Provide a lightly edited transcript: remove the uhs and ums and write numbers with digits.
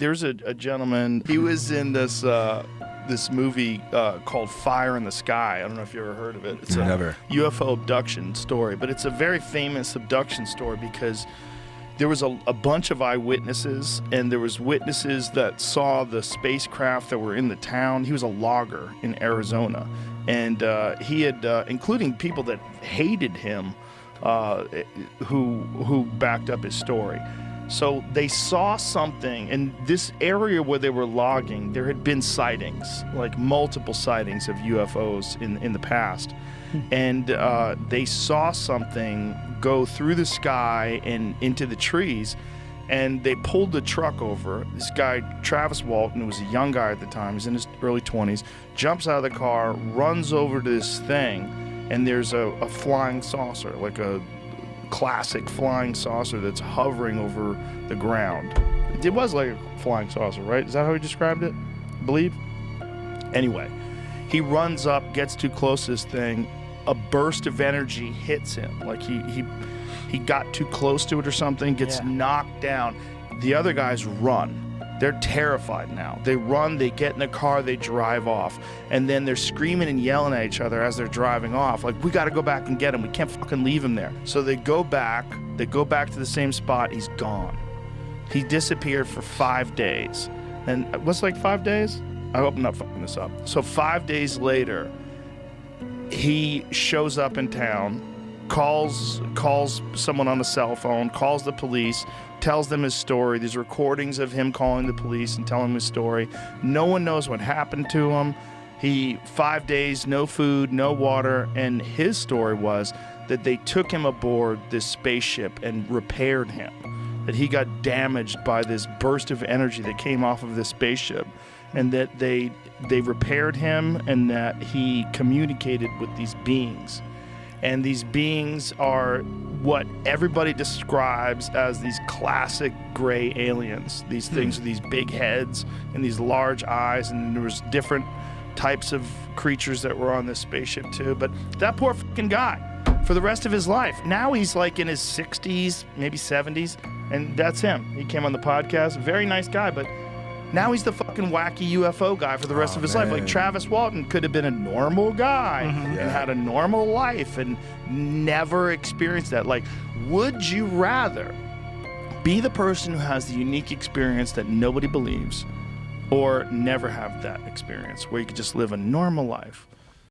There's a gentleman. He was in this this movie called Fire in the Sky. I don't know if you ever heard of it. It's a UFO abduction story, but it's a very famous abduction story because there was a bunch of eyewitnesses, and there was witnesses that saw the spacecraft that were in the town. He was a logger in Arizona, and he had, including people that hated him, who backed up his story. So they saw something in this area where they were logging. There had been sightings, like multiple sightings of UFOs in the past. And they saw something go through the sky and into the trees. And they pulled the truck over. This guy, Travis Walton, who was a young guy at the time, he's in his early 20s, jumps out of the car, runs over to this thing, and there's a flying saucer, like a classic flying saucer that's hovering over the ground. It was like a flying saucer, right? Is that how he described it? I believe? Anyway, he runs up, gets too close to this thing. A burst of energy hits him. Like he got too close to it or something, gets knocked down. The other guys run. They're terrified now. They run, they get in the car, they drive off. And then they're screaming and yelling at each other as they're driving off. Like, we got to go back and get him. We can't fucking leave him there. So they go back to the same spot. He's gone. He disappeared for 5 days. And what's like 5 days? I hope I'm not fucking this up. So 5 days later, he shows up in town, calls someone on the cell phone, calls the police, tells them his story. There's recordings of him calling the police and telling his story. No one knows what happened to him. 5 days, no food, no water, and his story was that they took him aboard this spaceship and repaired him, that he got damaged by this burst of energy that came off of this spaceship, and that they repaired him, and that he communicated with these beings. And these beings are what everybody describes as these classic gray aliens. These things with these big heads and these large eyes, and there was different types of creatures that were on this spaceship too. But that poor fucking guy, for the rest of his life, now he's like in his 60s, maybe 70s, and that's him. He came on the podcast, very nice guy, but now he's the fucking wacky UFO guy for the rest of his life. Like Travis Walton could have been a normal guy and had a normal life and never experienced that. Like, would you rather be the person who has the unique experience that nobody believes, or never have that experience where you could just live a normal life?